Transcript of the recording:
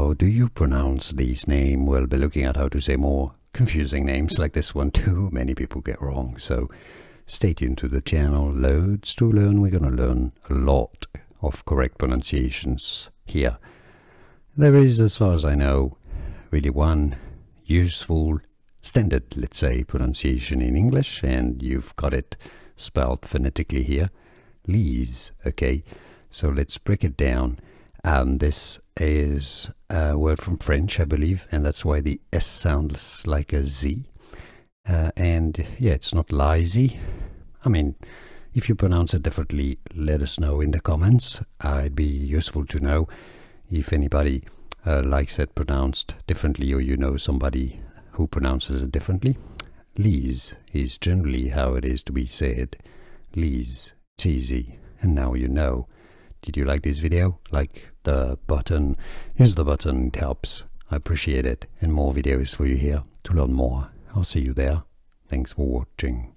how do you pronounce these names? We'll be looking at how to say more confusing names like this one too. Many people get wrong, so stay tuned to the channel. Loads to learn. We're going to learn a lot of correct pronunciations here. There is, as far as I know, really one useful standard, let's say, pronunciation in English, and you've got it spelled phonetically here, Lise. Okay, so let's break it down. This is a word from French, I believe, and that's why the S sounds like a Z. And yeah, it's not Lise. I mean, if you pronounce it differently, let us know in the comments. It'd be useful to know if anybody likes it pronounced differently, or you know somebody who pronounces it differently. Lise is generally how it is to be said. Lise. It's easy, and now you know. Did you like this video? Like the button. Use the button, it helps. I appreciate it. And more videos for you here to learn more. I'll see you there. Thanks for watching.